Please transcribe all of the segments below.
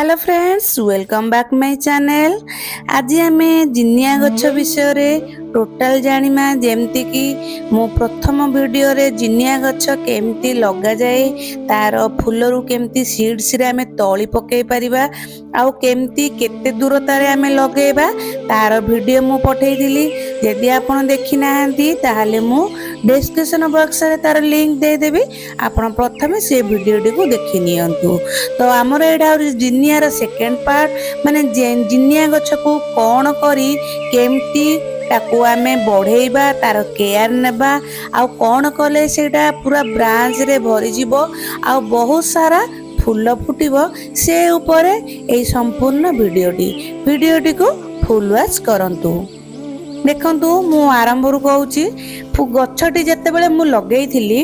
Hello friends, welcome back my channel. आज आम जिनिया गछ विषय टोटाल जानिमा। जेमती कि मो प्रथम वीडियो रे जिनिया गछ केमती लगा जाए, तार फूल रु केमती सीड्स रे आमे तली पकई परिबा, आउ केमती केते दूरतारे आमे लगेबा तार वीडियो मु पठेई दिली। यदि आपण देखि नाहंती ताहाले मु डिस्क्रिप्शन बॉक्स रे तार लिंक दे देबी, आपण प्रथमे से वीडियो को देखि नियंतु। तो हमर एडा जिनिया सेकेंड पार्ट माने जिनिया गछ को कौन करी केमती ताकू आमे बढ़ेबा, तार केयर नेबा, आ कौन कले सेटा पूरा ब्रांच रे भरी जिवो आ बहुत सारा फूल फुटिबो, से ऊपरे एई संपूर्ण वीडियोटी को फुल वॉच करंतु। देखंतु मु आरंभ रु कहूची, गछटी जेतेबेले मु लगेइथिली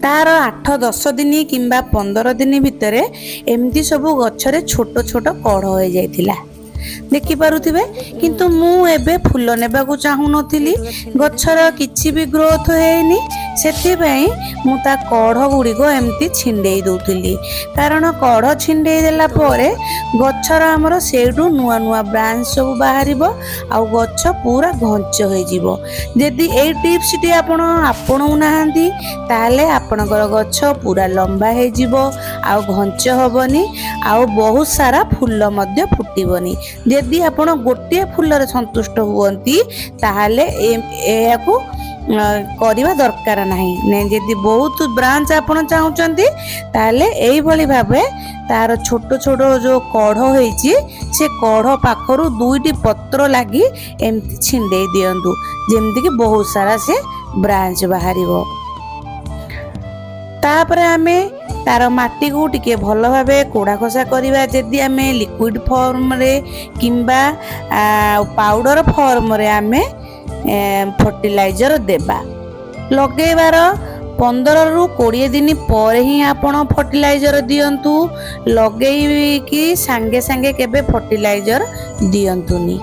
तार 8-10 दिन किंबा 15 दिन भितरे एमती सबू गछरे छोट छोट कढ़ हो जाइथिला, देखि पारुथिबे। किंतु मु एबे फूल नेबा को चाहू नथिली, गछर किछि भी ग्रोथ हेनी, सेति पई मु ता कढ़ गुडी को एमती छिंडेई दोथिली। कारण कढ़ छिंडेई देला परे गछर हमर सेडू नुआ नुआ ब्रांच सब बाहरिबो, आ गछ पूरा घंच होई जिवो। यदि एई टिप्स टी आपण आपणौ नाहंती ताले आपणकर गछ पूरा लंबा हे जिवो, आ घंच होबनी, आ बहुत सारा फूल मध्य फुटिबनी। यदि आपण गोटे फूल रे संतुष्ट हुवंती ताहाले एयाकू करिवा दरकार नाही। ने यदि बहुत ब्रांच आपण चाहुचंती ताहाले एई भली भाबे तार छोट छोट जो कढ़ होईची से कढ़ पाखरु 2टी पत्र लागी एमती छिंडेई दियंतु, जेमती कि बहुत सारा से ब्रांच बाहरिबो। तापरे आमे तार माटी को टिके भल भाबे कोड़ा खसा करिबा। यदि आमे लिक्विड फॉर्म रे किंबा पाउडर फॉर्म रे आमे फर्टिलाइजर देबा, लगेबार 15 रु 20 दिन पर ही आपण फर्टिलाइजर दियंतु। लगेई कि सांगे सांगे केबे फर्टिलाइजर दियंतुनी।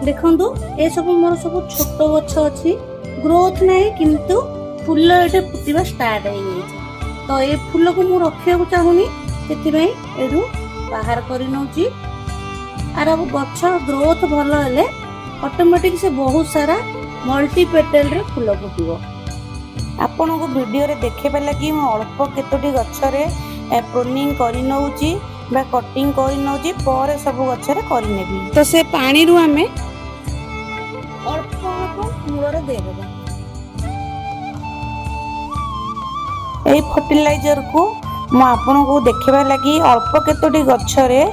देखंतु ए सब मोर सब छोट गछ अछि, ग्रोथ नाही, किंतु फूल एटे फुटिबा स्टार्ट हो गई। तो ये फूल को मु रखिया को चाहूनी, सेति पई एडू बाहर करि नउची। आर अब गछ ग्रोथ भल हेले ऑटोमेटिक से बहुत सारा मल्टी पेटल रे फूल फुटिबो। आपण को वीडियो रे देखेबा लागि मु अल्प केतोटी गछ रे प्रूनिंग करि नउची बा कटिंग करि नउची, पर सब गछ रे करि नेबी। तो से पानी रु हमें अल्प अल्प मूल रे दे देबा। एई फर्टिलाइजर को मु आपन को देखेबा लागि अल्प केतोटी गछ रे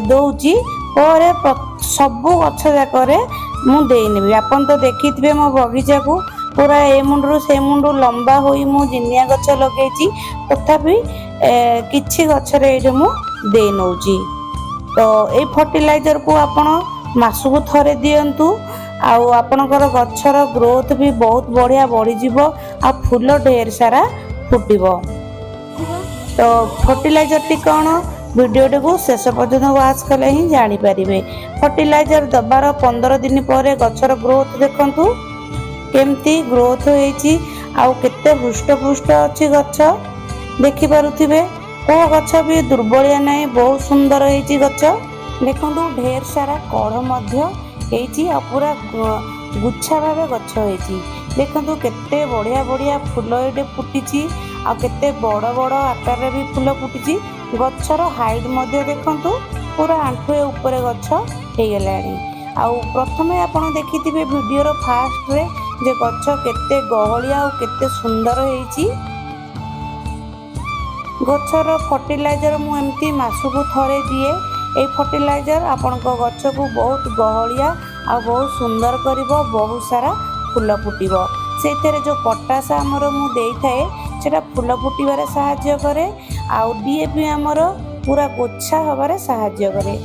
दउची, पर सबु गछ जाकरे मु देई नेबी। आपन तो देखिथिबे मो बगीचा को पूरा ए मुंडरू से मुंडू लंबा होई मु जिनिया गछ लगेची, तथापि किछि गछ रे एजे मु देई नउची। तो ए फर्टिलाइजर को आपन मासु को थरे दियंतु, आ आपनकर गछर ग्रोथ भी बहुत बढ़िया बढ़ी जिवो, आ फूल ढेर सारा फुटिबो। तो फर्टिलाइजर टी कौन वीडियो को शेष पर्यंत वाच कले ही जानी पारिबे। फर्टिलाइजर दबार 15 दिन पर गछर ग्रोथ देखंतु केमती ग्रोथ होईची, आउ केते हृष्ट पुष्ट अछि गछ, देखि पारुथिबे। को गछ भी दुर्बलिया नाही, बहुत सुंदर होईची गछ। देखंतु ढेर सारा कढ़ मध्य हेईची, आ पूरा गुच्छा भाबे गछ होईची। देखंतु केते बढ़िया बढ़िया फूल एटे फुटिची, आ केते बड़ बड़ आकार रे भी फूल फुटिची। गछर हाइट मध्य देखंतु पूरा आंठुए ऊपर गछ हे गेलानी। आ प्रथमे आपण देखिथिबे वीडियो रो फास्ट रे जे गछ केते गहलिया आ केते सुंदर हेईची। गछर फर्टिलाइजर मु एमती मासु को थरे दिए। ए फर्टिलाइजर आपण को गछ को बहुत गहलिया आ बहुत सुंदर करिवो, बहुत सारा फूल फुटिबो। सेथरे जो पोटास हमर मु देई थाए सेटा फूल फुटिबारे सहाय्य करे, आ डीएपी हमर पूरा गोच्छा हबारे सहाय्य करे।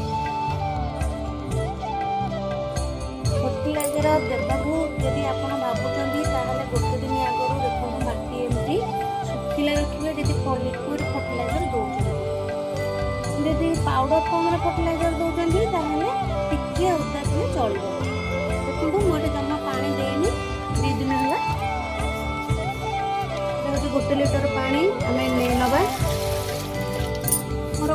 फर्टिलाइजर देबाकू यदि आपण भाबुचंदी ताहाले गोटे दिन आगरू देखो माटी एमती सुखिला रखिबे। यदि लिक्विड फर्टिलाइजर दोचंदी, यदि पाउडर फॉर्म रे फर्टिलाइजर दोचंदी ताहाले टिके उदा दिले चलिबो। देखो मोटे जम्मा पानी देनी 2 दिन होला। गोटे लिटर पानी आम नवा मोर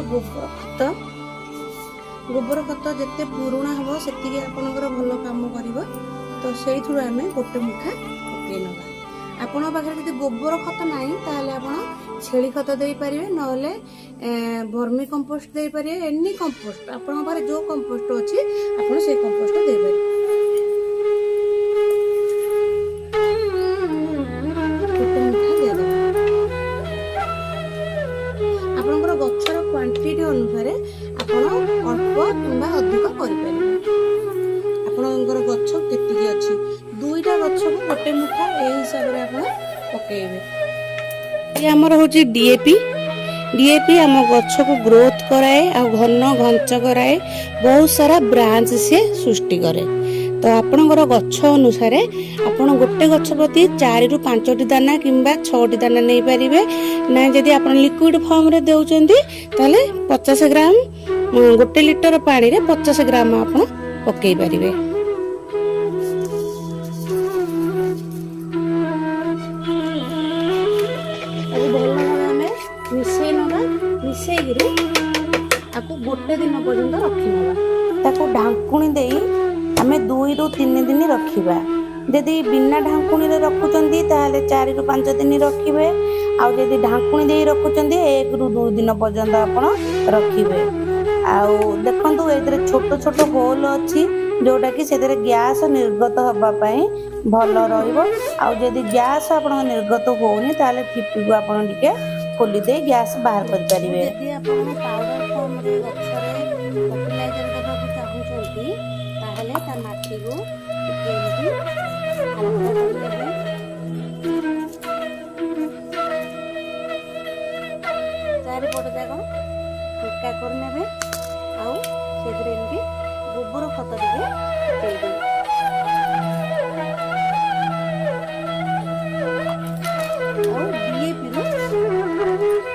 ଗୋବର ଖତ ଯେତେ ପୁରୁଣା ହେବ ସେତିକି ଆପଣଙ୍କର ଭଲ କାମ କରିବ। ତ ସେଇଥିରୁ ଆମେ ଗୋଟେ ମୁଠା ପକେଇ ନେବା। ଆପଣଙ୍କ ପାଖରେ ଯଦି ଗୋବର ଖତ ନାହିଁ ତାହେଲେ ଆପଣ ଛେଳି ଖତ ଦେଇପାରିବେ, ନହେଲେ ଭର୍ମି କମ୍ପୋଷ୍ଟ ଦେଇପାରିବେ। ଏନି କମ୍ପୋଷ୍ଟ ଆପଣଙ୍କ ପାଖରେ ଯେଉଁ କମ୍ପୋଷ୍ଟ ଅଛି ଆପଣ ସେଇ କମ୍ପୋଷ୍ଟ ଦେଇପାରିବେ। ଗୋଟେ ମୁଠା ଦେଇଦେବା। ଆପଣଙ୍କର ଗଛର କ୍ୱାଣ୍ଟିଟି ଅନୁସାରେ ଆପଣ ଅଳ୍ପ କିମ୍ବା ଅଧିକ କରିପାରିବେ। ଆପଣଙ୍କର ଗଛ କେତିକି ଅଛି, 2ଟା ଗଛକୁ ଗୋଟେ ମୁଠା ଏଇ ହିସାବରେ ଆପଣ ପକେଇବେ। ଇଏ ଆମର ହେଉଛି ଡିଏପି ଆମ ଗଛକୁ ଗ୍ରୋଥ କରାଏ ଆଉ ଘନ ଘଞ୍ଚ କରାଏ, ବହୁତ ସାରା ବ୍ରାଞ୍ଚ ସିଏ ସୃଷ୍ଟି କରେ। ତ ଆପଣଙ୍କର ଗଛ ଅନୁସାରେ ଆପଣ ଗୋଟେ ଗଛ ପ୍ରତି 4ରୁ 5ଟି ଦାନା କିମ୍ବା 6ଟି ଦାନା ନେଇପାରିବେ। ନାଇଁ ଯଦି ଆପଣ ଲିକ୍ୱିଡ ଫର୍ମରେ ଦେଉଛନ୍ତି ତାହେଲେ 50 ଗ୍ରାମ, 1 ଲିଟର ପାଣିରେ 50 ଗ୍ରାମ ଆପଣ ପକେଇ ପାରିବେ। ତାକୁ ଭଲ ଭାବେ ଆମେ ମିଶେଇ ନେବା। ମିଶେଇକିରି ତାକୁ ଗୋଟେ ଦିନ ପର୍ଯ୍ୟନ୍ତ ରଖିନେବା। ତାକୁ ଢାଙ୍କୁଣି ଦେଇ ଆମେ 2ରୁ 3 ଦିନ ରଖିବା। ଯଦି ବିନା ଢାଙ୍କୁଣିରେ ରଖୁଛନ୍ତି ତାହେଲେ 4ରୁ 5 ଦିନ ରଖିବେ। ଆଉ ଯଦି ଢାଙ୍କୁଣି ଦେଇ ରଖୁଛନ୍ତି 1ରୁ 2 ଦିନ ପର୍ଯ୍ୟନ୍ତ ଆପଣ ରଖିବେ। ଆଉ ଦେଖନ୍ତୁ ଏଥିରେ ଛୋଟ ଛୋଟ ହୋଲ ଅଛି, ଯୋଉଟା କି ସେଥିରେ ଗ୍ୟାସ ନିର୍ଗତ ହେବା ପାଇଁ ଭଲ ରହିବ। ଆଉ ଯଦି ଗ୍ୟାସ ଆପଣଙ୍କ ନିର୍ଗତ ହଉନି ତାହେଲେ ଠିପିକୁ ଆପଣ ଟିକେ ଖୋଲି ଦେଇ ଗ୍ୟାସ ବାହାର କରିପାରିବେ। ଯଦି ଆପଣ ପାଉଡର ଫର୍ମରେ ଗଛରେ ଫର୍ଟିଲାଇଜର ଦେବାକୁ ଚାହୁଁଛନ୍ତି ତାହେଲେ ତା ମାଟିକୁ ଟିକେ ଏମିତି ହାଲକା କରିଦେବେ। ଚାରିପଟ ଯାକ ହାଲକା କରିନେବେ। ଆଉ ସେଥିରେ ଏମିତି ଗୋବର ଖତ ଟିକେ ପକେଇଦେବେ। ଆଉ ଡିଏପିରୁ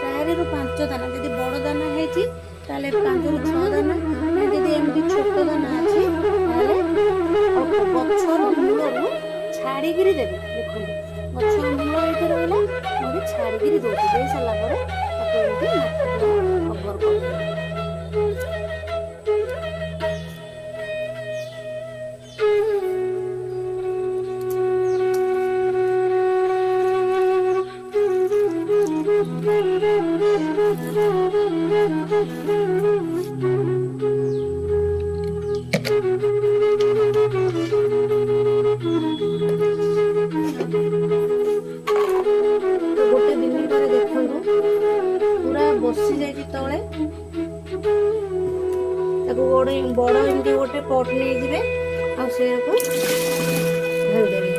4ରୁ 5 ଦାନା, ଯଦି ବଡ଼ ଦାନା ହେଇଛି ତାହେଲେ 5ରୁ 6 ଦାନା, ଯଦି ଏମିତି ଛୋଟ ଦାନା ଅଛି ତାହେଲେ ଗଛର ମୂଳରୁ ଛାଡ଼ିକିରି ଦେବେ। ଦେଖନ୍ତୁ ଗଛର ମୂଳ ଏଇଠି ରହିଲା, ମୁଁ ବି ଛାଡ଼ିକିରି ଦେଉଛି। ଦେଇ ସାରିଲା ପରେ ତାକୁ ଏମିତି ମାଟି କଭର କରିଦେବେ। ଗୋଟେ ଦିନ ପରେ ଦେଖନ୍ତୁ ପୁରା ବସି ଯାଇଛି ତଳେ। ତାକୁ ବଡ଼ ଏମିତି ଗୋଟେ ପଟ୍ ନେଇଯିବେ ଆଉ ସେଇଆକୁ ଢାଳିଦେବେ।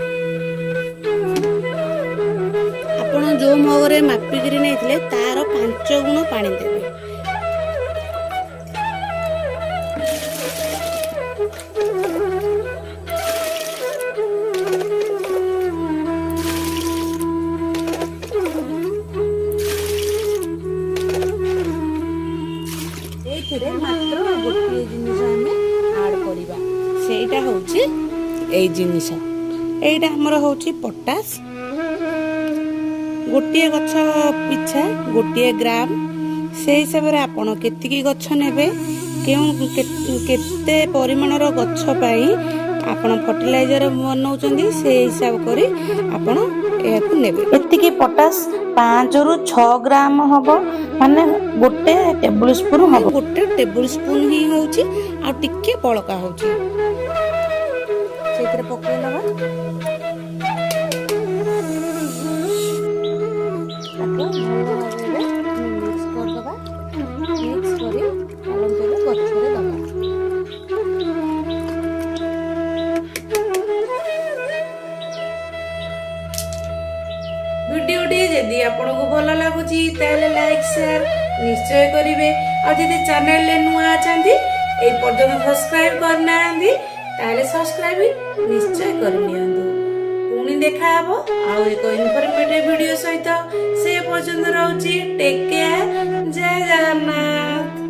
ଆପଣ ଯେଉଁ ମଗରେ ମାପିକିରି ନେଇଥିଲେ ତାର 5 ଗୁଣ ପାଣି ଦେବେ। ଏଇଥିରେ ମାତ୍ର ଗୋଟିଏ ଜିନିଷ ଆମେ ଆଡ୍ କରିବା, ସେଇଟା ହେଉଛି ଏଇ ଜିନିଷ। ଏଇଟା ଆମର ହେଉଛି ପଟାସ। ଗୋଟିଏ ଗଛ ପିଛା 1 ଗ୍ରାମ। ସେଇ ହିସାବରେ ଆପଣ କେତିକି ଗଛ ନେବେ, କେତେ ପରିମାଣର ଗଛ ପାଇଁ ଆପଣ ଫର୍ଟିଲାଇଜର ବନାଉଛନ୍ତି ସେଇ ହିସାବ କରି ଆପଣ ଏହାକୁ ନେବେ। ଏତିକି ପଟାସ 5ରୁ 6 ଗ୍ରାମ ହବ, ମାନେ 1 ଟେବୁଲ ସ୍ପୁନ ହବ। 1 ଟେବୁଲ ସ୍ପୁନ ହିଁ ହେଉଛି, ଆଉ ଟିକେ ବଳକା ହେଉଛି। ସେଇଥିରେ ପକେଇ ନେବା। ତାକୁ ଭଲ ଭାବରେ ମିକ୍ସ କରିଦେବା। ମିକ୍ସ କରି ଚାଲନ୍ତୁ ଗଛରେ ଦେବା। ଭିଡ଼ିଓଟି ଯଦି ଆପଣଙ୍କୁ ଭଲ ଲାଗୁଛି ତାହେଲେ ଲାଇକ୍ ସେୟାର ନିଶ୍ଚୟ କରିବେ। ଆଉ ଯଦି ଚ୍ୟାନେଲରେ ନୂଆ ଅଛନ୍ତି এই পর্যন্ত ସବସ୍କ୍ରାଇବ୍ କରିନାହାନ୍ତି ତାହେଲେ ସବସ୍କ୍ରାଇବ୍ ନିଶ୍ଚୟ କରିନିଅନ୍ତୁ। ପୁଣି ଦେଖା ହେବ ଆଉ ଏକ ଇନଫର୍ମେଟିଭ ଭିଡ଼ିଓ ସହିତ। ସେ ପର୍ଯ୍ୟନ୍ତ ରହୁଛି। Take care. ଜୟ ଜଗନ୍ନାଥ।